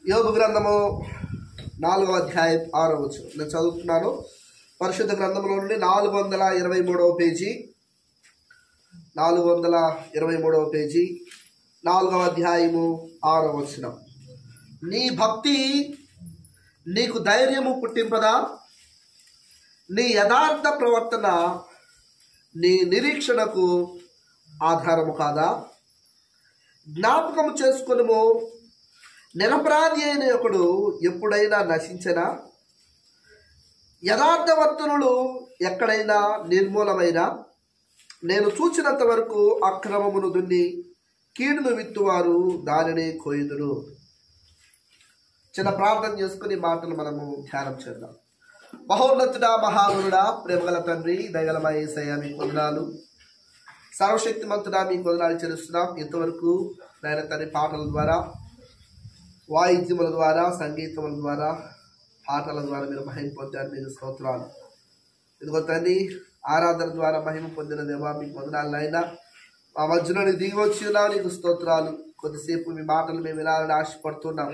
యోబు గ్రంథము 4వ అధ్యాయం 6వ వచనం నేను చదువుతున్నాను. పరిశుద్ధ గ్రంథంలో నుండి 423వ పేజీ, 423వ పేజీ, 4వ అధ్యాయము 6వ వచనం. నీ భక్తి నీకు ధైర్యము పుట్టింపదా? నీ యథార్థ ప్రవర్తన నీ నిరీక్షణకు ఆధారము కాదా? జ్ఞాపకము చేసుకునుము, నిరపరాధి అయిన ఒకడు ఎప్పుడైనా నశించనా? యథార్థవర్తనులు ఎక్కడైనా నిర్మూలమైన? నేను చూచినంత వరకు అక్రమమును దున్ని కీడును విత్తువారు దానిని కోయుదురు. చిన్న ప్రార్థన చేసుకుని మాటలు మనము ధ్యానం చేద్దాం. మహోన్నతుడా, మహాగురుడా, ప్రేమగల తండ్రి, దయగల యేసయ్య మీకు వందనాలు. సర్వశక్తిమంతుడా మీకు వందనాలు చెల్లిస్తున్నాం. ఇంతవరకు నాయన తండ్రి పాటల ద్వారా, వాయిద్యముల ద్వారా, సంగీతముల ద్వారా, పాటల ద్వారా మీరు మహిమ పొందారు. మీకు స్తోత్రాలు. ఇదిగో తండ్రి, ఆరాధన ద్వారా మహిమ పొందిన దేవా మీకు వందనాలు. నాయన మా మధ్యలో దిగి వచ్చి ఉన్నావు, నీకు స్తోత్రాలు. కొద్దిసేపు మీ మాటలు మేము వినాలని ఆశపడుతున్నాం.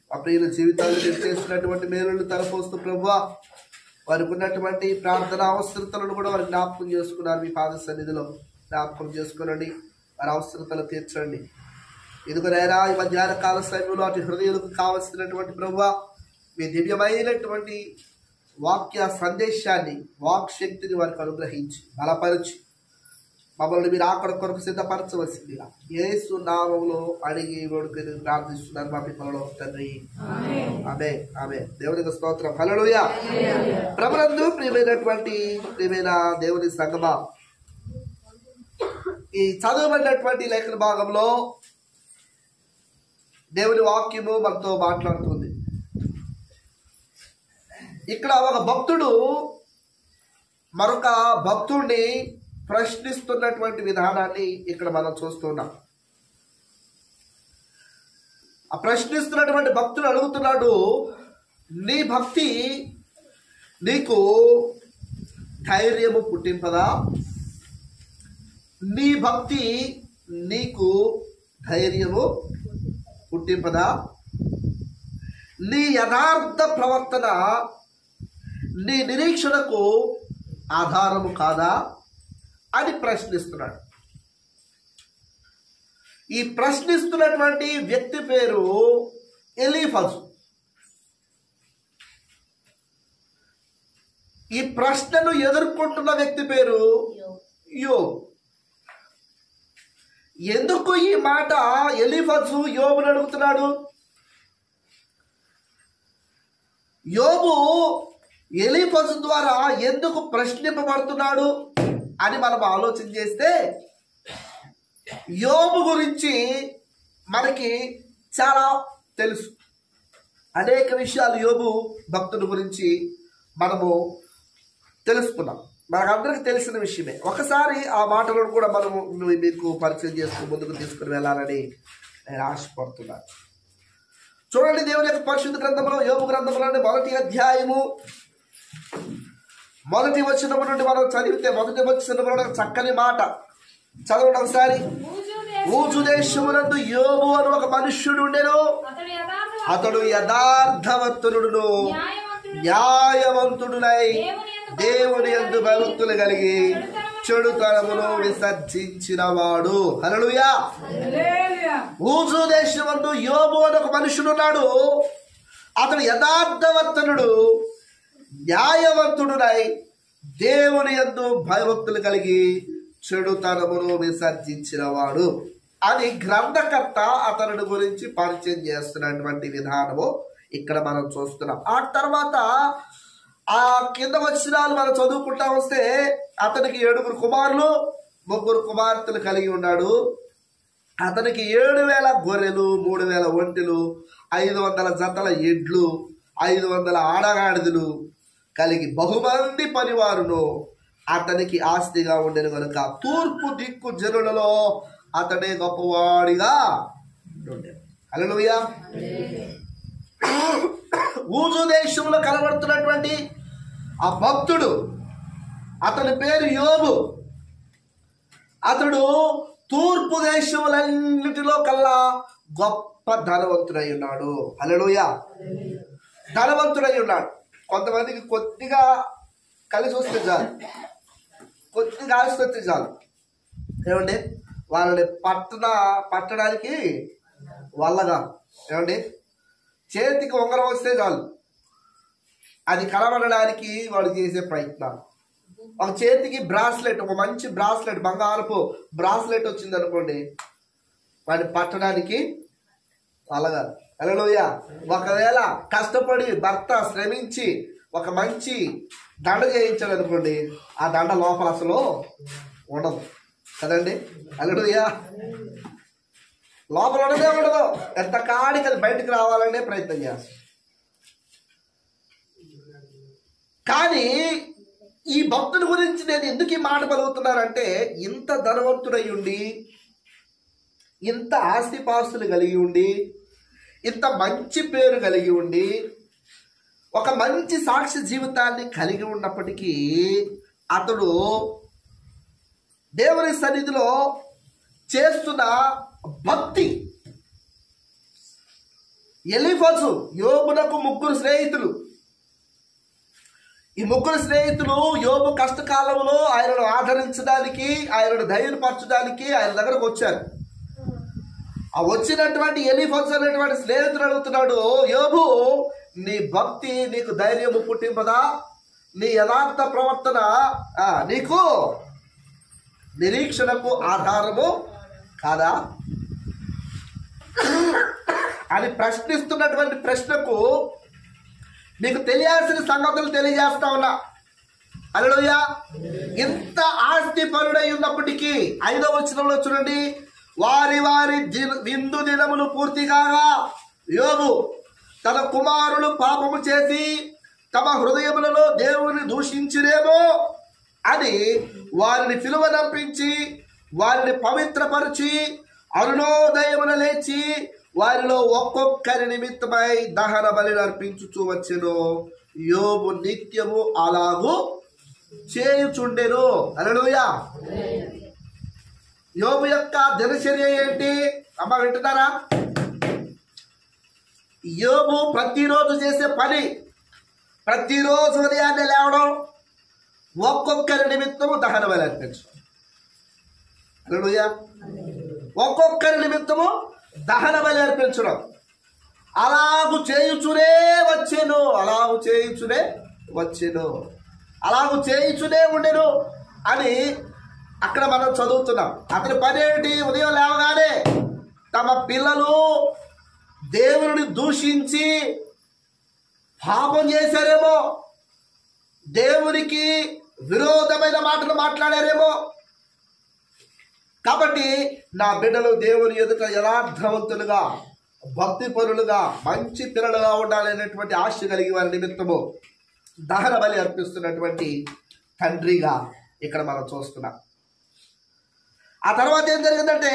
మా ప్రియుల జీవితాలు మీరు చేస్తున్నటువంటి మేలును తలపోస్తూ ప్రభువా, వారికి ఉన్నటువంటి ప్రార్థన అవసరతలను కూడా వారు జ్ఞాపకం చేసుకున్నారు. మీ పాద సన్నిధిలో జ్ఞాపకం చేసుకునండి, వారి అవసరతలు తీర్చండి. ఇదిగోనైనా ఈ మధ్యాహ్న కాల సమయంలో అటు హృదయాలకు కావలసినటువంటి ప్రభువా మీ దివ్యమైనటువంటి వాక్య సందేశాన్ని, వాక్ శక్తిని వారికి అనుగ్రహించి బలపరిచి మమ్మల్ని మీరు ఆకడ కొరకు సిద్ధపరచవలసిందిగా యేసు నామములో అడిగి వేడుకొని ప్రార్థిస్తున్నారు మా పిల్లలు తండ్రి. ఆమె ఆమె దేవునికి స్తోత్రం. హల్లెలూయా. ప్రభునందు ప్రియమైన దేవుని సంగమా, ఈ చదవబడినటువంటి లేఖన భాగంలో దేవుని వాక్యము మనతో మాట్లాడుతుంది. ఇక్కడ ఒక భక్తుడు మరొక భక్తుడిని ప్రశ్నిస్తున్నటువంటి విధానాన్ని ఇక్కడ మనం చూస్తున్నాం. ఆ ప్రశ్నిస్తున్నటువంటి భక్తుడు అడుగుతున్నాడు, నీ భక్తి నీకు ధైర్యము పుట్టింపదా? నీ భక్తి నీకు ధైర్యము పుట్టింపదా? నీ యథార్థ ప్రవర్తన నీ నిరీక్షణకు ఆధారము కాదా అని ప్రశ్నిస్తున్నాడు. ఈ ప్రశ్నిస్తున్నటువంటి వ్యక్తి పేరు ఎలీఫజు. ఈ ప్రశ్నను ఎదుర్కొంటున్న వ్యక్తి పేరు యోబు. ఎందుకు ఈ మాట ఎలీఫజు యోబుని అడుగుతున్నాడు? యోబు ఎలీఫజు ద్వారా ఎందుకు ప్రశ్నింపబడుతున్నాడు అని మనం ఆలోచన చేస్తే, యోబు గురించి మనకి చాలా తెలుసు. అనేక విషయాలు యోబు భక్తుడి గురించి మనము తెలుసుకున్నాం. మనకందరికి తెలిసిన విషయమే. ఒకసారి ఆ మాటలను కూడా మనము మీకు పరిచయం చేసుకుని ముందుకు తీసుకుని వెళ్ళాలని నేను ఆశపడుతున్నాను. చూడండి, దేవుని యొక్క పరిశుద్ధ గ్రంథంలో, యోబు గ్రంథంలోని 1వ అధ్యాయము 1వ వచనం నుండి మనం చదివితే, 1వ వచనంలో చక్కని మాట చదవడం ఒకసారి. ఊజు దేశమునందు యోబు అని ఒక మనుష్యుడు ఉండెను. అతడు యథార్థవంతుడును న్యాయవంతుడునై దేవుని యందు భక్తులు కలిగి చెడుతనమును విసర్జించినవాడు. హల్లెలూయా. ఊజు దేశమందు యోబు అని ఒక మనుషుడు ఉన్నాడు. అతడు యథార్థవంతుడు న్యాయవంతుడునై దేవుని యందు భయభక్తులు కలిగి చెడుతనమును విసర్జించినవాడు అని గ్రంథకర్త అతని గురించి పరిచయం చేస్తున్నటువంటి విధానము ఇక్కడ మనం చూస్తున్నాం. ఆ తర్వాత ఆ కింద వచనాలు మనం చదువుకుంటా వస్తే, అతనికి 7 కుమారులు 3 కుమార్తెలు కలిగి ఉన్నాడు. అతనికి 7,000 గొర్రెలు, 3,000 ఒంటెలు, 500 జతల ఎడ్లు, 500 ఆడగాడిదలు కలిగి బహుమంది పనివారును అతనికి ఆస్తిగా ఉండేది కనుక తూర్పు దిక్కు జనులలో అతడే గొప్పవాడిగా ఉండేది. హల్లెలూయా. ఊజు దేశంలో కనబడుతున్నటువంటి ఆ భక్తుడు, అతని పేరు యోబు. అతడు తూర్పు దేశములన్నిటిలో కల్లా గొప్ప ధనవంతుడై ఉన్నాడు. హల్లెలూయా. ధనవంతుడై ఉన్నాడు. కొంతమందికి కొద్దిగా కలిసి వస్తే చాలు, కొద్దిగా ఆస్తి వస్తే చాలు, ఏమండి వాళ్ళని పట్టడానికి వల్లగా, ఏమండి చేతికి ఉంగరం వస్తే చాలు అది కనబడడానికి వాళ్ళు చేసే ప్రయత్నాలు. ఒక చేతికి బ్రాస్లెట్, ఒక మంచి బ్రాస్లెట్, బంగారపు బ్రాస్లెట్ వచ్చింది అనుకోండి, వాడిని పట్టడానికి అలాగా. హల్లెలూయా. ఒకవేళ కష్టపడి భర్త శ్రమించి ఒక మంచి దండ చేయించాడు అనుకోండి, ఆ దండ లోపల అసలు ఉండదు కదండి. హల్లెలూయా. లోపల ఉండదే ఉండదు. ఎంత కాడికి అది బయటకు రావాలనే ప్రయత్నం చేస్తాం. కానీ ఈ భక్తుడి గురించి నేను ఎందుకు ఈ మాట పలుకుతున్నానంటే, ఇంత ధనవంతుడై ఉండి, ఇంత ఆస్తిపాస్తులు కలిగి ఉండి, ఇంత మంచి పేరు కలిగి ఉండి, ఒక మంచి సాక్షి జీవితాన్ని కలిగి ఉన్నప్పటికీ అతడు దేవుని సన్నిధిలో చేస్తున్న భక్తి. ఎలీఫజు, యోబునకు 3 స్నేహితులు. ఈ 3 స్నేహితులు యోబు కష్టకాలంలో ఆయనను ఆదరించడానికి, ఆయనను ధైర్యపరచడానికి ఆయన దగ్గరకు వచ్చారు. ఆ వచ్చినటువంటి ఎలీఫజు అనేటువంటి స్నేహితుడు అడుగుతున్నాడు, యోబు నీ భక్తి నీకు ధైర్యము పుట్టింపదా? నీ యథార్థ ప్రవర్తన నీకు నిరీక్షణకు ఆధారము కాదా అని ప్రశ్నిస్తున్నటువంటి ప్రశ్నకు మీకు తెలియాల్సిన సంగతులు తెలియజేస్తా ఉన్నా. హల్లెలూయా. ఇంత ఆస్తి పరుడై ఉన్నప్పటికీ 5వ వచనంలో చూడండి, వారి వారి విందు దినములు పూర్తి కాగా యోబు తన కుమారులు పాపము చేసి తమ హృదయములలో దేవుని దూషించిరేమో అని వారిని పిలువనంపించి వారిని పవిత్రపరిచి అరుణోదయమున లేచి వారిలో ఒక్కొక్కరి నిమిత్తమై దహన బలి అర్పించుచూ వచ్చెను. యోబు నిత్యము అలాగూ చేయుచుండెను. హల్లెలూయా. యోబు యొక్క దినచర్య ఏంటి అమ్మ, వింటున్నారా? యోబు ప్రతిరోజు చేసే పని, ప్రతిరోజు ఉదయాన్నే లేవడం, ఒక్కొక్కరి నిమిత్తము దహన బలి అర్పించడం. హల్లెలూయా. ఒక్కొక్కరి నిమిత్తము దహన బలి అర్పించడం. అలాగు చేయుచునే వచ్చెను, అలాగు చేయుచునే వచ్చెను, అలాగు చేయుచునే ఉండెను అని అక్కడ మనం చదువుతున్నాం. అతని పని ఏమిటి? ఉదయం లేవగానే తమ పిల్లలు దేవుని దూషించి పాపం చేశారేమో, దేవునికి విరోధమైన మాటలు మాట్లాడారేమో, కాబట్టి నా బిడ్డలు దేవుని ఎదుట యథార్థవంతులుగా, భక్తి పరులుగా, మంచి పిల్లలుగా ఉండాలనేటువంటి ఆశ కలిగి వారి నిమిత్తము దహన బలి అర్పిస్తున్నటువంటి తండ్రిగా ఇక్కడ మనం చూస్తున్నాం. ఆ తర్వాత ఏం జరిగిందంటే,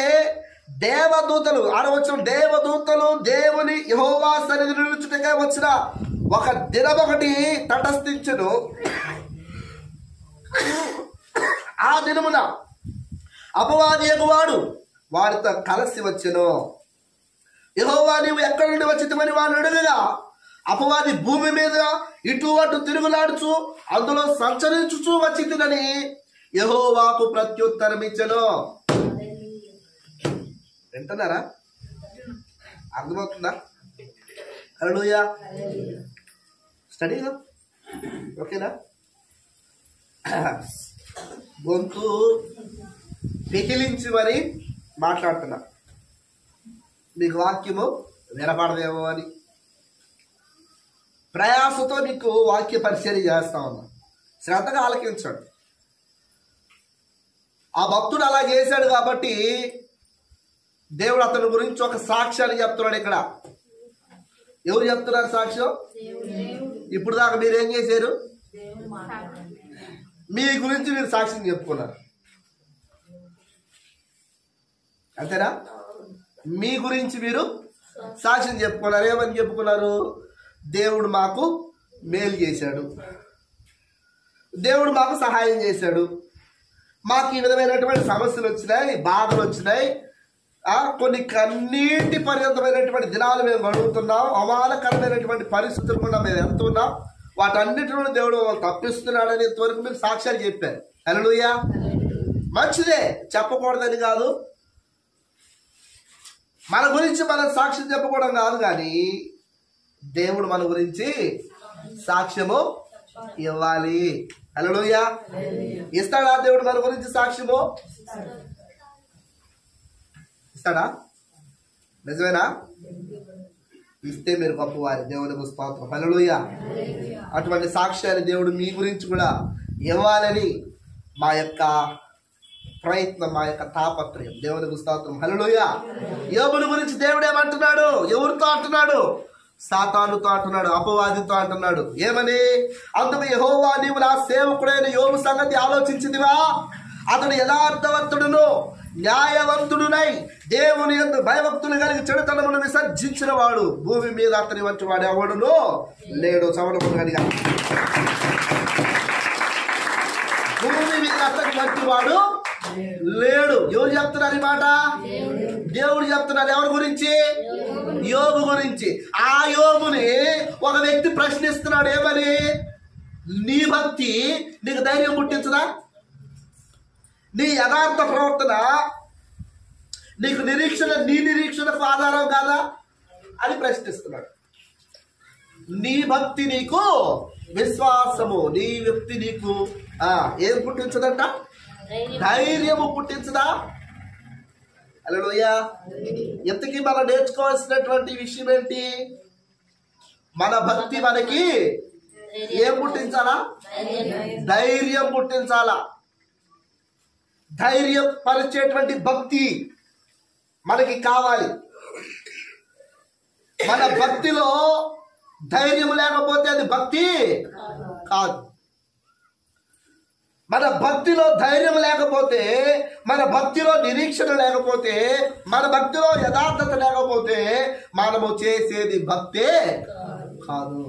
దేవదూతలు, ఆడవచ్చిన దేవదూతలు దేవుని యెహోవా సన్నిధి నిలుచుటగా వచ్చిన ఒక దినమొకటి తటస్థించెను. ఆ దినమున అపవాది యెహోవాడు వారితో కలిసి వచ్చెను. యెహోవా నీవు ఎక్కడి నుండి వచ్చితివని వారిని అడుగగా, అపవాది భూమి మీద ఇటు అటు తిరుగులాడుచు అందులో సంచరించుచూ వచ్చితినని యెహోవాకు ప్రత్యుత్తరం ఇచ్చెను. వింటున్నారా? అర్థమవుతుందా? హల్లెలూయా. స్టడీగా ఓకేనా? గొంతు పెకిలించి మరి మాట్లాడుతున్నా, మీకు వాక్యము వినపడదేమో అని ప్రయాసతో మీకు వాక్య పరిచర్య చేస్తా ఉన్నా. శ్రద్ధగా ఆలకించండి. ఆ భక్తుడు అలా చేశాడు కాబట్టి దేవుడు అతని గురించి ఒక సాక్ష్యాన్ని చెప్తున్నాడు. ఇక్కడ ఎవరు చెప్తున్నారు సాక్ష్యం? ఇప్పుడు దాకా మీరేం చేశారు? మీ గురించి మీరు సాక్ష్యం చెప్పుకున్నారు, అంతేనా? మీ గురించి మీరు సాక్ష్యం చెప్పుకున్నారు. ఏమని చెప్పుకున్నారు? దేవుడు మాకు మేలు చేశాడు, దేవుడు మాకు సహాయం చేశాడు, మాకు ఈ విధమైనటువంటి సమస్యలు వచ్చినాయి, బాధలు వచ్చినాయి, కొన్ని కన్నీటి పర్యంతమైనటువంటి దినాలు మేము గడుపుతున్నాం. అవమానకరమైనటువంటి పరిస్థితులు కూడా మేము వెళ్తున్నాం. వాటన్నిటిలో దేవుడు తప్పిస్తున్నాడని ఇంతవరకు మీరు సాక్ష్యాలు చెప్పారు. హల్లెలూయా. మంచిదే, చెప్పకూడదని కాదు, మన గురించి మనం సాక్ష్యం చెప్పకూడదు కాదు, కానీ దేవుడు మన గురించి సాక్ష్యము ఇవ్వాలి. హల్లెలూయా. ఇస్తాడా దేవుడు మన గురించి సాక్ష్యము? ఇస్తాడా? నిజమేనా? ఇస్తే మీరు గొప్పవారి. దేవునికి స్తోత్రం. హల్లెలూయా. అటువంటి సాక్ష్యాన్ని దేవుడు మీ గురించి కూడా ఇవ్వాలని మా యొక్క ప్రయత్నం, మా యొక్క తాపత్రయం. దేవునికి స్తోత్రం. హల్లెలూయా. యోబుని గురించి దేవుడు ఏమంటున్నాడు? ఎవరితో అంటున్నాడు? సాతానుతో అంటున్నాడు, అపవాదితో అంటున్నాడు. ఏమని? అందుకు యెహోవా, నీవు నా సేవకుడైన యోబు సంగతి ఆలోచించిదివా? అతడు యథార్థవంతుడును న్యాయవంతుడునై దేవుని యందు భయభక్తులు కలిగి చెడుతనమును విసర్జించిన వాడు భూమి మీద అతని వంటి వాడు ఎవడును లేడు. చవడములు కలిగా భూమి మీద అతని వంటి వాడు లేడు. ఎవరు చెప్తున్నారు ఈ మాట? దేవుడు చెప్తున్నారు. ఎవరి గురించి? యోబు గురించి. ఆ యోబుని ఒక వ్యక్తి ప్రశ్నిస్తున్నాడు. ఏమని? నీ భక్తి నీకు ధైర్యం పుట్టించదా? నీ యథార్థ ప్రవర్తన నీకు నీ నిరీక్షణకు ఆధారం కాదా అని ప్రశ్నిస్తున్నాడు. నీ భక్తి నీకు విశ్వాసము, నీ వ్యక్తి నీకు ఏం పుట్టించదంట? ధైర్యము పుట్టించదా? హల్లెలూయా. ఇంతకీ మనం నేర్చుకోవాల్సినటువంటి విషయం ఏంటి? మన భక్తి మనకి ఏం పుట్టించాలా? ధైర్యం పుట్టించాలా. ధైర్యం పరిచేటువంటి భక్తి మనకి కావాలి. మన భక్తిలో ధైర్యం లేకపోతే అది భక్తి కాదు. మన భక్తిలో ధైర్యం లేకపోతే, మన భక్తిలో నిరీక్షణ లేకపోతే, మన భక్తిలో యథార్థత లేకపోతే మనము చేసేది భక్తే కాదు.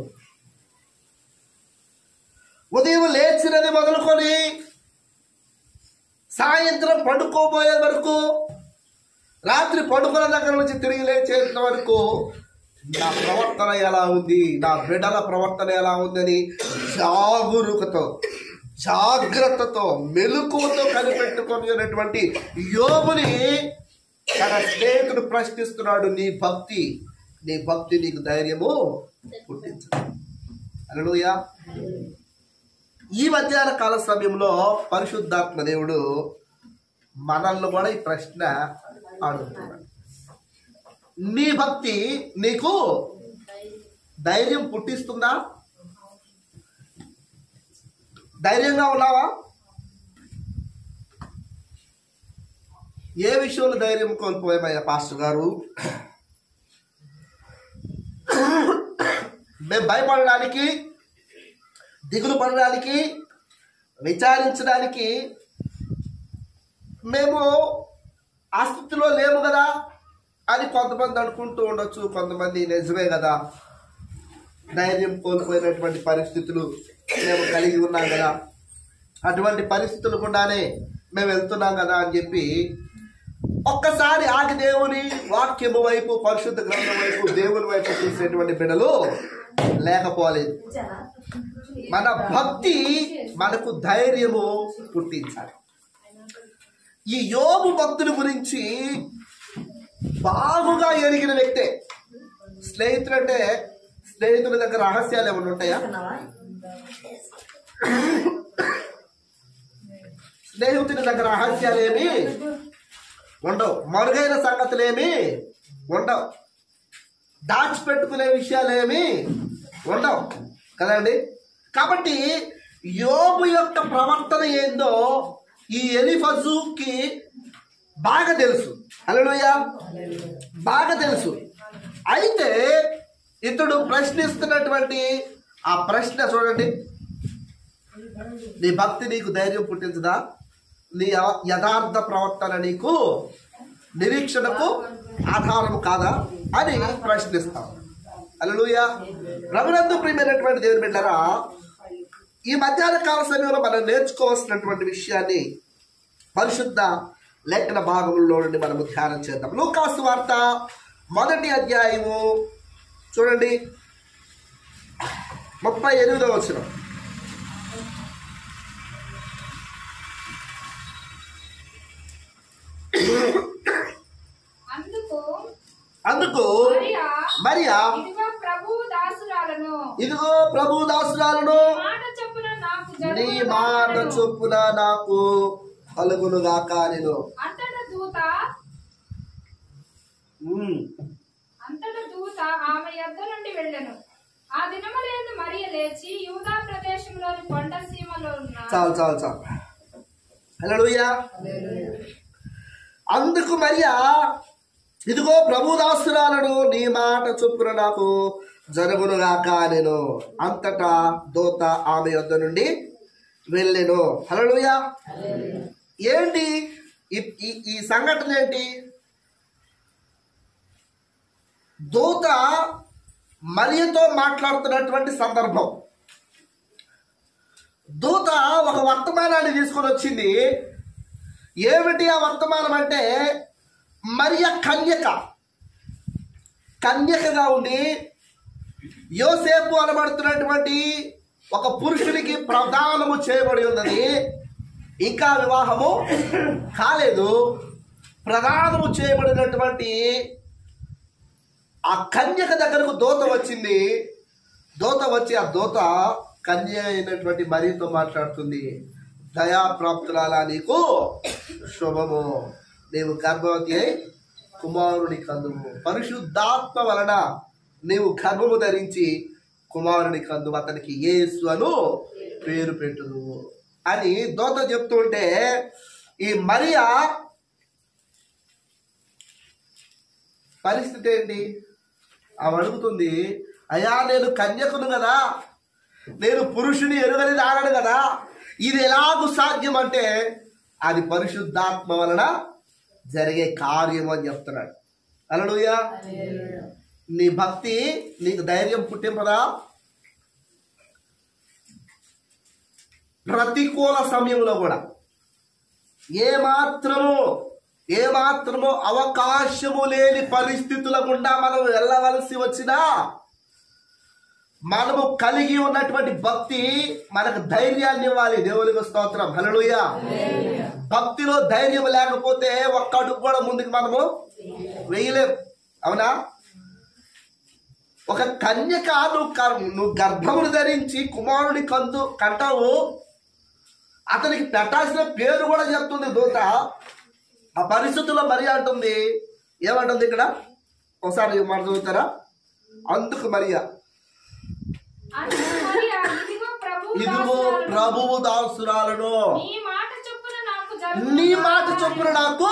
ఉదయం లేచినది మొదలుకొని సాయంత్రం పడుకోబోయే వరకు, రాత్రి పడుకున్న దగ్గర నుంచి తిరిగి లేచేంత వరకు నా ప్రవర్తన ఎలా ఉంది, నా బిడ్డల ప్రవర్తన ఎలా ఉందని జాగ్రత్తతో మెలకువతో కనిపెట్టుకునేటువంటి యోబుని తన స్నేహితుడు ప్రశ్నిస్తున్నాడు. నీ భక్తి నీకు ధైర్యము పుట్టించదు. హల్లెలూయా. ఈ మధ్యాహ్న కాల సమయంలో పరిశుద్ధాత్మ దేవుడు మనల్ని కూడా ఈ ప్రశ్న అడుగుతున్నాడు. నీ భక్తి నీకు ధైర్యం పుట్టిస్తుందా? ధైర్యంగా ఉన్నావా? ఏ విషయంలో ధైర్యం కోల్పోయామయ్యా పాస్టర్ గారు? మేము భయపడడానికి, దిగులు పడడానికి, విచారించడానికి మేము ఆ స్థితిలో లేము కదా అని కొంతమంది అనుకుంటూ ఉండొచ్చు. కొంతమంది నిజమే కదా, ధైర్యం కోల్పోయినటువంటి పరిస్థితులు మేము కలిగి ఉన్నాం కదా, అటువంటి పరిస్థితులు కూడానే మేము వెళ్తున్నాం కదా అని చెప్పి ఒక్కసారి ఆగి దేవుని వాక్యము వైపు, పరిశుద్ధ గ్రంథం వైపు, దేవుని వైపు చూసేటువంటి బిడ్డలు లేకపోలేదు. మన భక్తి మనకు ధైర్యము పుట్టించాలి. ఈ యోబు భక్తుల గురించి బాగుగా ఎరిగిన వ్యక్తే. స్నేహితుడు అంటే స్నేహితుల దగ్గర రహస్యాలు ఏమైనా ఉంటాయా? స్నేహితుని దగ్గర రహస్యాలు ఏమి ఉండవు. మరుగైన సంగతులేమి ఉండవు. దాచిపెట్టుకునే విషయాలేమి ఉండవు కదండి. కాబట్టి యోబు యొక్క ప్రవర్తన ఏందో ఈ ఎలీఫజుకి బాగా తెలుసు. హల్లెలూయా. బాగా తెలుసు. అయితే ఇతడు ప్రశ్నిస్తున్నటువంటి ఆ ప్రశ్న చూడండి. నీ భక్తి నీకు ధైర్యం పుట్టించదా? నీ యథార్థ ప్రవర్తన నీకు నిరీక్షణకు ఆధారము కాదా అని ప్రశ్నిస్తాం. హల్లెలూయా. ప్రభునందు ప్రియమైనటువంటి దేవుని బిడ్డలారా, ఈ మధ్యాహ్న కాల సమయంలో మనం నేర్చుకోవాల్సినటువంటి విషయాన్ని పరిశుద్ధ లేఖన భాగంలో నుండి మనము ధ్యానం చేద్దాం. లూకాసు వార్త 1వ అధ్యాయము చూడండి 38వ వచనం. అందుకు మరియా ఇదిగో ప్రభు దాసురాలను నీ మాట చొప్పున నాకు కలుగునుగాక నేను. అంతట దూత ఆమె యొద్ద నుండి వెళ్ళెను. ఆ దినములందు మరియ లేచి యూదా ప్రదేశంలోని కొండ సీమలో ఉన్న చాలు హల్లెలూయా. అందుకు మరియా ఇదిగో ప్రభు దాసురాలను నీ మాట చొప్పున నాకు జరుగునుగాక నేను. అంతటా దూత ఆమె యొద్ద నుండి వెళ్ళెను. హల్లెలూయా. ఏంటి ఈ సంఘటన? ఏంటి? దూత మరియతో మాట్లాడుతున్నటువంటి సందర్భం. దూత ఒక వర్తమానాన్ని తీసుకొని వచ్చింది. ఏమిటి ఆ వర్తమానం అంటే, మరియ కన్యకగా ఉండి యోసేపు అనబడుతున్నటువంటి ఒక పురుషునికి ప్రదానము చేయబడి ఉన్నది. ఇంకా వివాహము కాలేదు. ప్రదానము చేయబడినటువంటి ఆ కన్యక దగ్గరకు దూత వచ్చింది. దూత వచ్చి ఆ దూత కన్య అయినటువంటి మరియతో మాట్లాడుతుంది. దయాప్రాప్తురాలా నీకు శుభము, నీవు గర్భవతి అయి కుమారుని కందుము, పరిశుద్ధాత్మ వలన నీవు గర్భము ధరించి కుమారుని కందుము, అతనికి యేసు అను పేరు పెట్టును అని దూత చెప్తుంటే, ఈ మరియా పరిస్థితి ఏంటి? ఆమె అడుగుతుంది, అయ్యా నేను కన్యకును కదా, నేను పురుషుని ఎరుగని దానను కదా, ఇది ఎలాగూ సాధ్యం అంటే అది పరిశుద్ధాత్మ వలన జరిగే కార్యం అని చెప్తున్నాడు. హల్లెలూయా. నీ భక్తి నీకు ధైర్యం పుట్టింపదా? ప్రతికూల సమయంలో కూడా ఏమాత్రము అవకాశము లేని పరిస్థితుల గుండా మనం వెళ్ళవలసి వచ్చినా మనము కలిగి ఉన్నటువంటి భక్తి మనకు ధైర్యాన్ని ఇవ్వాలి. దేవునికి స్తోత్రం. హల్లెలూయా. భక్తిలో ధైర్యం లేకపోతే ఒక్క అడుగు కూడా ముందుకు మనము వేయలేం. అవునా? ఒక కన్యక నువ్వు గర్భమును ధరించి కుమారుని కంటావు, అతనికి పెట్టాల్సిన పేరు కూడా చెప్తుంది దూత. ఆ పరిస్థితుల్లో మరి అంటుంది, ఏమంటుంది ఇక్కడ? ఒకసారి మాట చదువుతారా? అందుకు మరియా ఇదిగో ప్రభువు దాసురాలను నీ మాట చొప్పున నాకు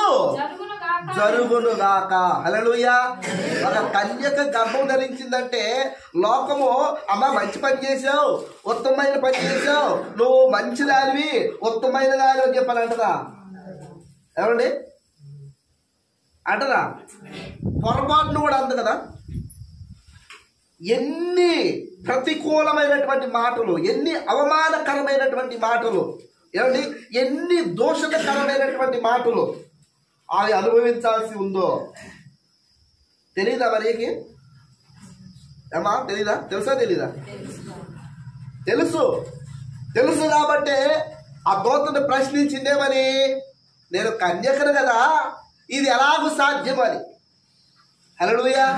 జరుగునుగాక. హల్లెలూయా. ఒక కన్యక గర్భం ధరించిందంటే లోకము అమ్మ మంచి పని చేసావు, ఉత్తమమైన పని చేసావు, నువ్వు మంచి దానివి, ఉత్తమైన దాని అని చెప్పని అంటదా? ఏమండి అంటదా? పొరపాటును కూడా అంత కదా. ఎన్ని ప్రతికూలమైనటువంటి మాటలు, ఎన్ని అవమానకరమైనటువంటి మాటలు, ఏమండి ఎన్ని దోషకరమైనటువంటి మాటలు అది అనుభవించాల్సి ఉందో తెలీదా మరికి? ఏమా తెలీదా? తెలుసా తెలీదా? తెలుసు కాబట్టే ఆ దూతను ప్రశ్నించిందేమని, నేను కన్యకను కదా, ఇది ఎలాగూ సాధ్యమని. హల్లెలూయా.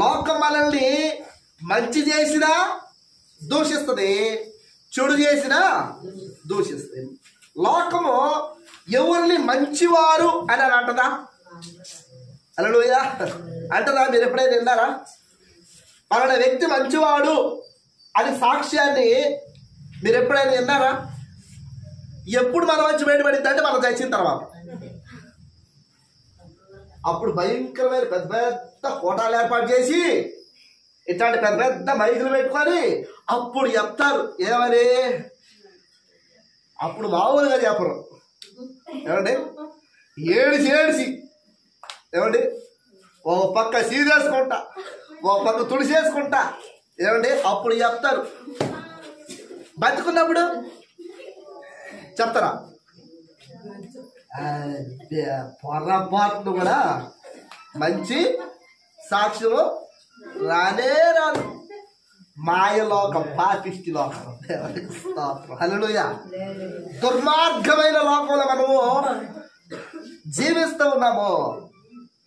లోకం మనల్ని మంచి చేసినా దూషిస్తుంది, చెడు చేసినా దూషిస్తుంది. లోకము ఎవరిని మంచివారు అని అంటదా? హల్లెలూయా అంటదా? మీరు ఎప్పుడైనా విన్నారా? పలానా వ్యక్తి మంచివాడు అని సాక్ష్యాన్ని మీరు ఎప్పుడైనా విన్నారా? ఎప్పుడు మన మంచి బయటపడింది అంటే మనం చచ్చిన తర్వాత. అప్పుడు భయంకరమైన పెద్ద పెద్ద కోటాలు ఏర్పాటు చేసి ఇట్లాంటి పెద్ద పెద్ద మైకులు పెట్టుకొని అప్పుడు చెప్తారు. ఏమని? అప్పుడు మామూలుగా చెప్పరు. ఏమండి ఏడిసి ఏమండి ఓ పక్క సీరేసుకుంటా, ఓ పక్క తుడిసేసుకుంటా, ఏమండి అప్పుడు చెప్తారు. బతుకున్నప్పుడు చెప్తారా? పొరపాటును కూడా మంచి సాక్ష్యము రానే రాదు. మాయలోకం, పాపిష్టి లోకం. హల్లెలూయా. దుర్మార్గమైన లోకంలో మనము జీవిస్తూ ఉన్నాము.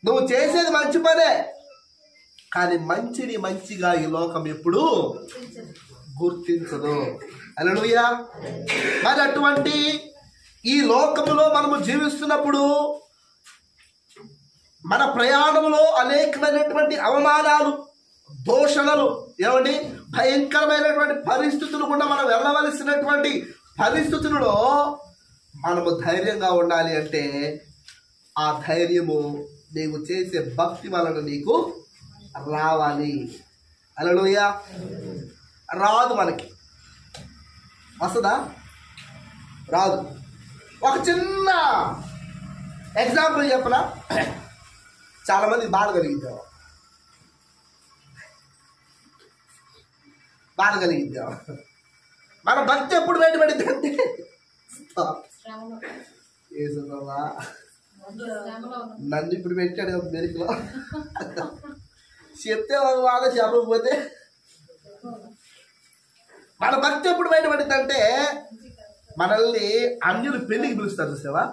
నువ్వు చేసేది మంచి పనే, కానీ మంచిని మంచిగా ఈ లోకం ఎప్పుడు గుర్తించదు. హల్లెలూయా. మరి అటువంటి ఈ లోకములో మనము జీవిస్తున్నప్పుడు మన ప్రయాణంలో అనేకమైనటువంటి అవమానాలు, దూషణలు, ఏమండి, భయంకరమైనటువంటి పరిస్థితులు కూడా మనం వెళ్ళవలసినటువంటి పరిస్థితులలో మనము ధైర్యంగా ఉండాలి. అంటే ఆ ధైర్యము నీవు చేసే భక్తి వలన నీకు రావాలి. హల్లెలూయా. రాదు, మనకి వస్తుందా? రాదు. ఒక చిన్న ఎగ్జాంపుల్ చెప్పనా? చాలా మంది బాధ కలిగిద్దాం, మన భక్తి ఎప్పుడు బయటపడింది అంటే నన్ను ఇప్పుడు పెట్టాడు మెరికలో చెప్తే బాధ, చెప్పకపోతే మన భక్తి ఎప్పుడు బయటపడింది అంటే మనల్ని అన్యులు పెళ్లికి పిలుస్తారు, చూసావా?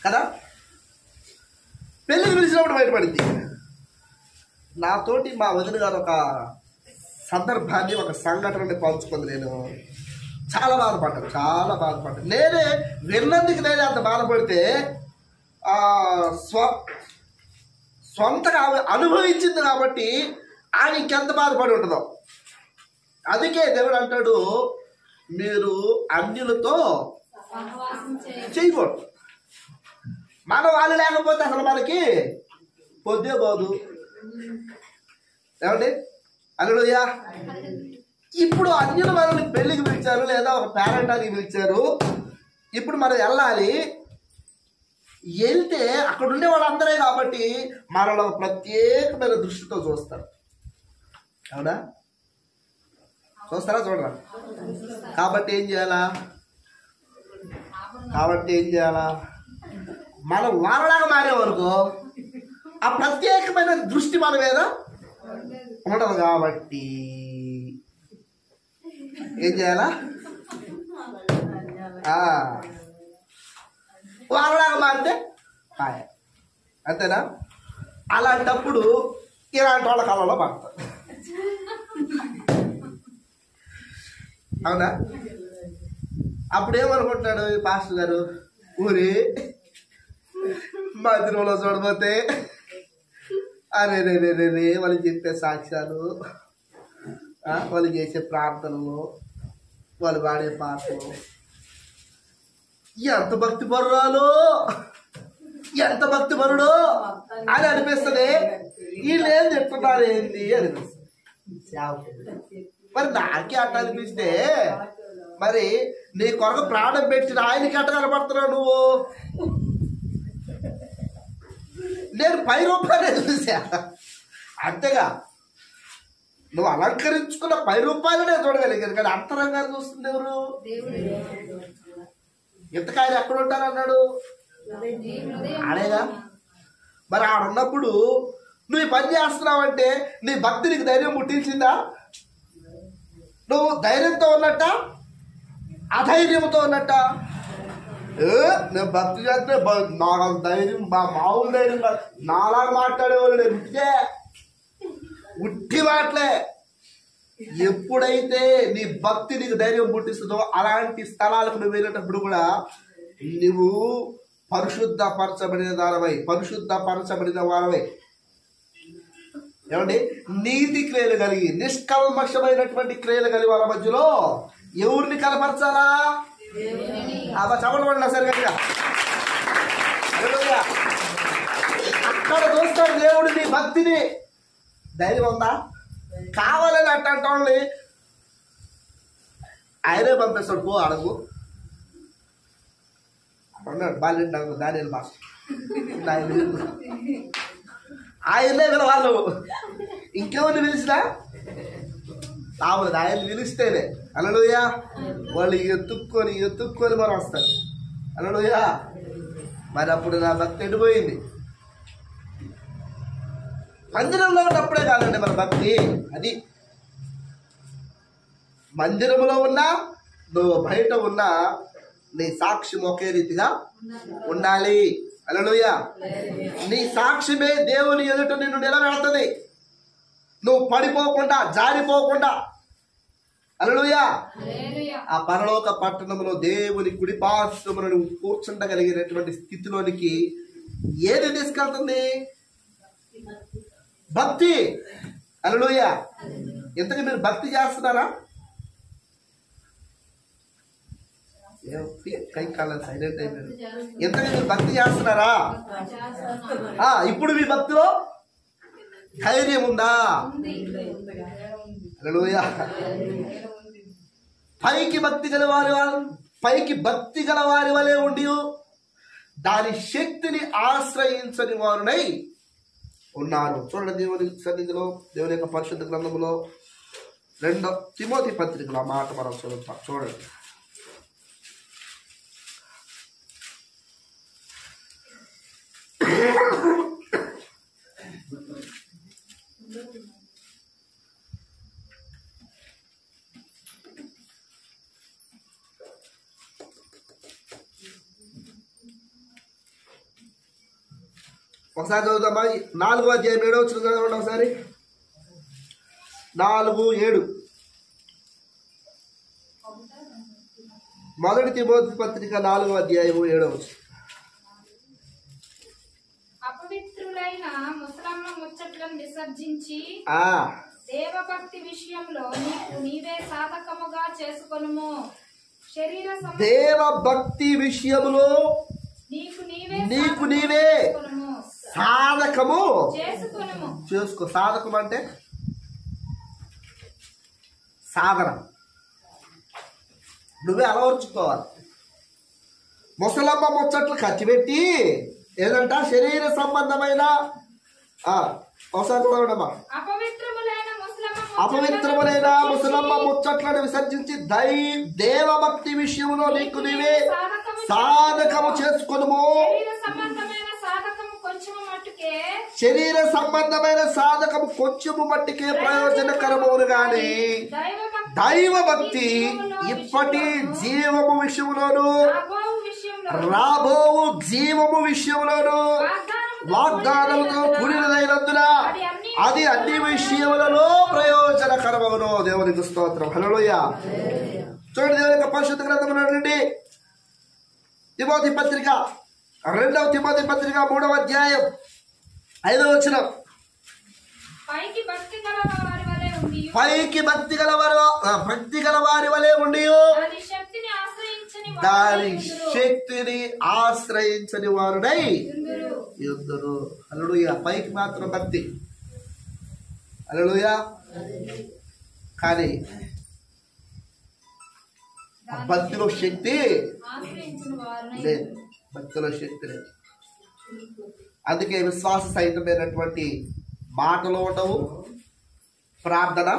కదా, పెళ్లికి పిలిచినప్పుడు బయటపడింది. నాతోటి మా వదిన గారు ఒక సందర్భాన్ని, ఒక సంఘటనని పంచుకుంది. నేను చాలా బాధపడ్డాను. నేనే విన్నందుకు నేనే అంత బాధపడితే సొంతగా అనుభవించింది కాబట్టి ఆమె ఇంకెంత బాధపడి ఉంటుందో. అందుకే దేవుడు అంటాడు, మీరు అన్యులతో చేయకూడదు. మన వాళ్ళు లేకపోతే అసలు మనకి పొద్దే పోదు. ఏమండి? హల్లెలూయా. ఇప్పుడు అన్యులు మనల్ని పెళ్లికి పిలిచారు, లేదా ఒక పేరెంటానికి పిలిచారు. ఇప్పుడు మనం వెళ్ళాలి. వెళ్తే అక్కడ ఉండే వాళ్ళందరే కాబట్టి మనలో ప్రత్యేకమైన దృష్టితో చూస్తారు. అవునా? చూస్తారా? చూడరా? కాబట్టి ఏం చేయాలా? మనం వాళ్ళలాగా మారే వరకు ఆ ప్రత్యేకమైన దృష్టి మన మీద ఉండదు. కాబట్టి ఏం చేయాలా? వాళ్ళలాగా మారితే అంతేనా? అలాంటప్పుడు ఇలాంటి వాళ్ళ కాలంలో పడతారు. అవునా? అప్పుడు ఏమనుకుంటాడు ఈ పాస్టర్ గారు, ఊరి మందిరంలో చూడబోతే అరే వాళ్ళు చెప్పే సాక్ష్యాలు, వాళ్ళు చేసే ప్రార్థనలు, వాళ్ళు పాడే పాటలు ఎంత భక్తి పరుడు అని అనిపిస్తుంది. వీళ్ళు ఏం చెప్తున్నారు ఏంది అనిపిస్తుంది. మరి నాకే అట్ట అనిపిస్తే మరి నీ కొరకు ప్రాణం పెట్టిన ఆయనకి అట్ట కనపడుతున్నావు నువ్వు. నేను 10 రూపాయలు చూసా అంతేగా. నువ్వు అలంకరించుకున్న 10 రూపాయలు నేను చూడగలిగాను, కానీ అంతరంగాన్ని చూస్తుంది ఎవరు? ఇంతకాయలు ఎక్కడ ఉంటారన్నాడు ఆడేగా. మరి ఆడున్నప్పుడు నువ్వు పని చేస్తున్నావంటే నీ భక్తి నీకు ధైర్యం పుట్టించిందా? నువ్వు ధైర్యంతో ఉన్నట్ట, అధైర్యంతో ఉన్నట్ట? నేను భక్తి చేస్తే నాకు ధైర్యం, మామూలు ధైర్యం కాదు. నాలాగా మాట్లాడేవాళ్ళు నేను ఉట్టి మాటలే. ఎప్పుడైతే నీ భక్తి నీకు ధైర్యం పుట్టిస్తుందో అలాంటి స్థలాలకు నువ్వు వెళ్ళేటప్పుడు కూడా నువ్వు పరిశుద్ధపరచబడిన వారవై, ఏమండి, నీతి క్రియలు కలిగి నిష్కల్మషమైనటువంటి క్రియలు కలిగి వాళ్ళ మధ్యలో ఎవరిని కనపరచాలా? చవటపడినా సరే గట్టిగా అక్కడ చూస్తాడు దేవుడు నీ భక్తిని. ధైర్యం ఉందా? కావాలని అట్టంటే వాళ్ళని ఆయనే పంపిస్తాడు. పో అడుగు అన్నాడు బాల్యండి అడుగు దానియలు భాష. ఆయనే పిలవాలి. ఇంకెవరిని పిలిచినా తాము ఆయన పిలిస్తేనే హల్లెలూయా వాళ్ళు ఎత్తుక్కొని మరి వస్తారు హల్లెలూయా. మరి అప్పుడు నా భక్తి ఎండిపోయింది. మందిరంలో ఉన్నప్పుడే కాదండి మన భక్తి, అది మందిరంలో ఉన్నా నువ్వు బయట ఉన్నా నీ సాక్ష్యం ఒకే రీతిగా ఉండాలి హల్లెలూయా. నీ సాక్ష్యమే దేవుని ఎదుట నిన్ను నిలబెడుతుంది, నువ్వు పడిపోకుండా జారిపోకుండా హల్లెలూయా. ఆ పరలోక పట్టణంలో దేవుని కుడి పార్శ్వమున నువ్వు కూర్చుండగలిగినటువంటి స్థితిలోనికి ఏది తీసుకెళ్తుంది? భక్తి హల్లెలూయా. ఇంతకీ మీరు భక్తి చేస్తున్నారా? కై కాళ్ళ సైలెంట్ అయిపోయారు. ఇంతకీ మీరు భక్తి చేస్తున్నారా? ఇప్పుడు మీ భక్తిలో ధైర్యం ఉందా? హల్లెలూయా. పైకి భక్తి గల వారి వలె ఉండి దాని శక్తిని ఆశ్రయించని వారునై ఉన్నారు. చూడండి దేవుని సన్నిధిలో దేవుని యొక్క పరిశుద్ధ గ్రంథంలో 2 తిమోతి పత్రికలో ఆ మాట మనం చూడండి. ఒకసారి చదువుతామా? 4వ అధ్యాయం 7వ వచనం చదవండి ఒకసారి. 4:7 మొదటి తిమోతి పత్రిక 4వ అధ్యాయం 7వ వచనం. అపవిత్రులైన ముసలమ్మ ముచ్చట్లను విసర్జించి దేవభక్తి విషయంలో నీవే సాధకముగా చేసుకొనుము. దేవభక్తి విషయంలో నీకు నీవే సాధకము చేసుకో. సాధకం అంటే సాధన, నువ్వే అలవర్చుకోవాలి. ముసలమ్మ ముచ్చట్లు ఖర్చు పెట్టి ఏదంట శరీర సంబంధమైన అపవిత్రములైన ముసలమ్మ ముచ్చట్లను విసర్జించి దేవభక్తి విషయంలో నీకు నీవే సాధకము చేసుకొనుము. శరీర సంబంధమైన సాధకము కొంచెము మట్టికే ప్రయోజనకరమును గాని దైవభక్తి ఇప్పటి జీవము విషయంలోను రాబోవు జీవము విషయంలోను వాగ్దానముతో కూడినదైనందున అది అన్ని విషయములలో ప్రయోజనకరమవును. దేవునికి స్తోత్రం హల్లెలూయా. చూడండి దేవుని యొక్క పరిశుద్ధ గ్రంథంలో నుండి తిమోతి పత్రిక 2వ తిమోతి పత్రిక 3వ అధ్యాయం 5వ వచనం. పైకి భక్తి గల వారి వలె ఉండి దాని శక్తిని ఆశ్రయించని వారునై యుద్ధరు. హల్లెలూయా. పైకి మాత్రం భక్తి హల్లెలూయా, కానీ భక్తిలో శక్తి లేదు, భక్తిలో శక్తి లేదు. అందుకే విశ్వాస సహితమైనటువంటి మాటలు ఉండవు, ప్రార్థన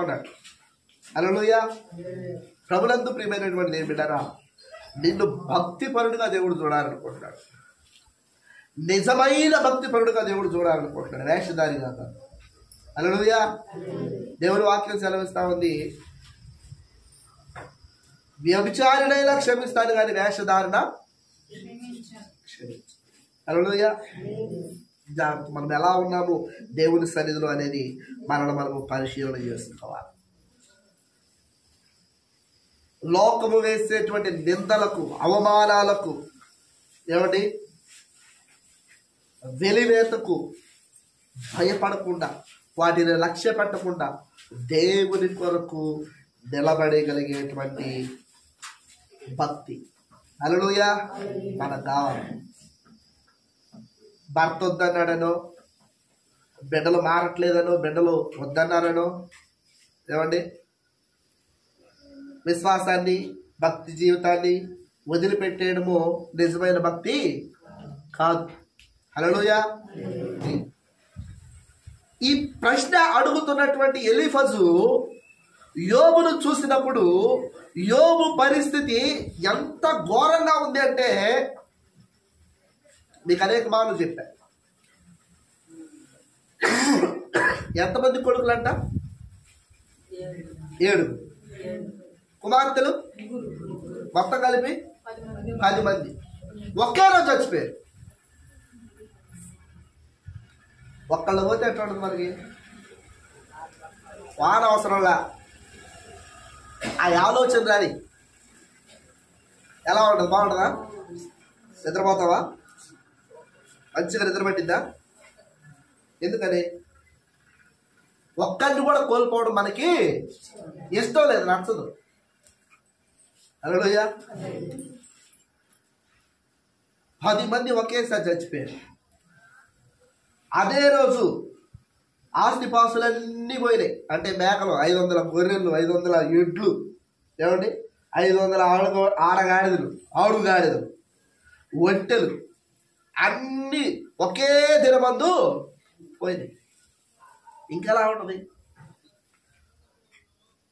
ఉండదు. హల్లెలూయా. ప్రభునందు ప్రియమైనటువంటి దేవుని బిడ్డలారా, నిన్ను భక్తి పరుడుగా దేవుడు చూడాలనుకుంటున్నాడు. నిజమైన భక్తి పరుడుగా దేవుడు చూడాలనుకుంటున్నాడు, వేషధారి కాక. హల్లెలూయా. దేవుని వాక్యం సెలవిస్తా ఉంది, వ్యభిచారినైనా క్షమిస్తాను కానీ వేషధారణ క్షమించు. హల్లెలూయా. మనం ఎలా ఉన్నాము దేవుని సన్నిధిలో అనేది మనము పరిశీలన చేసుకోవాలి. లోకము వేసేటువంటి నిందలకు అవమానాలకు ఏమండి వెలివేతకు భయపడకుండా వాటిని లక్ష్య పెట్టకుండా దేవుని కొరకు నిలబడగలిగేటువంటి భక్తి హల్లెలూయా మనకు కావాలి. భర్త వద్దన్నాడనో, బిడ్డలు మారట్లేదనో, బిడ్డలు వద్దన్నారనో ఏమండి విశ్వాసాన్ని భక్తి జీవితాన్ని వదిలిపెట్టేయడము నిజమైన భక్తి కాదు. హల్లెలూయా. ఈ ప్రశ్న అడుగుతున్నటువంటి ఎలీఫజు యోబును చూసినప్పుడు యోబు పరిస్థితి ఎంత ఘోరంగా ఉంది అంటే మీకు అనేక మార్లు చెప్పా. ఎంతమంది కొడుకులంట? 7. కుమార్తెలు మొత్తం కలిపి 10 మంది. ఒకే రోజు చచ్చిపోయారు. ఒక్కళ్ళు పోతే ఎట్లా ఉంటుంది మనకి? వాన అవసరంలా, ఆ ఆలోచన రాని ఎలా ఉంటుంది? బాగుంటుందా? నిద్రపోతావా? మంచిగా నిద్ర పట్టిద్దా? ఎందుకని? ఒక్కరిని కూడా కోల్పోవడం మనకి ఇష్టం లేదు, నచ్చదు. హల్లెలూయా. 10 మంది ఒకేసారి చచ్చిపోయారు. అదే రోజు ఆస్తిపాసులన్నీ పోయినాయి. అంటే మేకలు 500 గొర్రెలు, 500 ఎడ్లు, ఏమండి 500 ఆడుగాడిదలు, ఒంటెలు అన్నీ ఒకే దినమందు పోయినాయి. ఇంకెలా ఉంటుంది?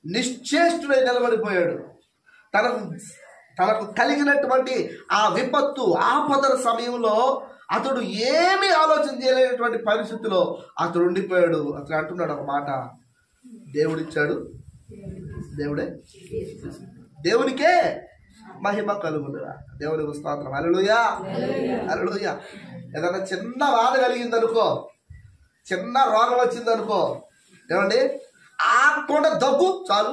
నిశ్చేష్టుడై నిలబడిపోయాడు. తనకు కలిగినటువంటి ఆ విపత్తు ఆపదల సమయంలో అతడు ఏమీ ఆలోచన చేయలేనటువంటి పరిస్థితిలో అతడు ఉండిపోయాడు. అతడు అంటున్నాడు ఒక మాట, దేవుడిచ్చాడు, దేవుడే, దేవునికే మహిమ కలుగునుగా. దేవునికి స్తోత్రం. హల్లెలూయా, హల్లెలూయా. ఏదైనా చిన్న బాధ కలిగిందనుకో, చిన్న రోగం వచ్చిందనుకో, ఏమండి ఆగకుండా దగ్గు చాలు,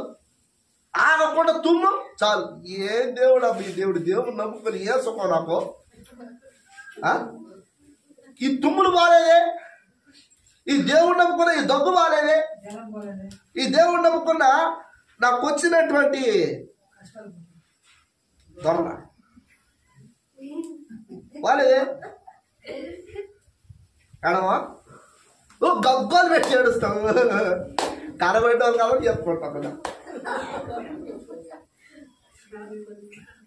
ఆగకుండా తుమ్ము చాలు. ఏం దేవుడు అబ్బా ఈ దేవుడు నమ్ముకొని ఏ సుఖం నాకు? ఈ తుమ్ములు బాలేదే, ఈ దేవుడు నమ్ముకున్న ఈ దగ్గు బాలేదే, ఈ దేవుడు నమ్ముకున్న నాకు వచ్చినటువంటి దొరల బాలేదే. కాడమా గగ్గోలు పెట్టి ఏడుస్తాం. కనబెట్టాలి కాబట్టి చెప్పుకుంటాం కదా.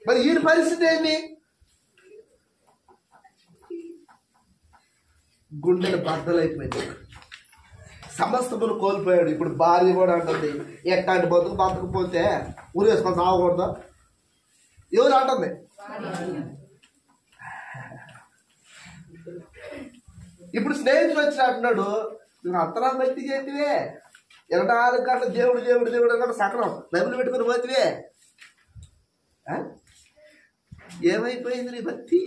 మరి ఈ పరిస్థితి ఏంటి? గుండెలు బద్దలైపోయింది, సమస్తమును కోల్పోయాడు. ఇప్పుడు భార్య కూడా అంటుంది, ఎట్లాంటి బతుకుపోతే ఊరేసుకొని సాగకూడదు. ఎవరు అంటుంది? ఇప్పుడు స్నేహితుడు వచ్చి అంటున్నాడు, నువ్వు అంతరాలు బట్టి చేతివే, 24 గంటలు దేవుడు దేవుడు దేవుడు అన్నాడు, సకలం బైబిల్ పెట్టుకుని పోతివే. ఏమైపోయింది నీ భక్తి?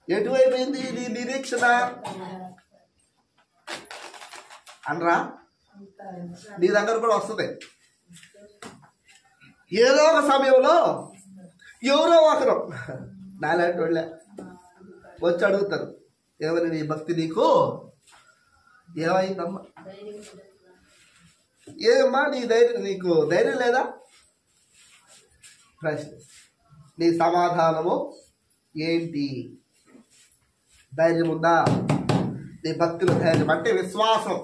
ఎటువైపోయింది నీ నిరీక్షణ? అనరా? నీ దగ్గర కూడా వస్తుంది. ఏదో ఒక సమయంలో ఎవరో ఒకరు నాలాంటి వాళ్ళే వచ్చి అడుగుతారు, ఏమని నీ భక్తి నీకు ఏమైందమ్మా? ఏమమ్మా నీ నీకు ధైర్యం లేదా? ప్రశ్న. నీ సమాధానము ఏంటి? ధైర్యం ఉందా? నీ భక్తిలో ధైర్యం అంటే విశ్వాసం.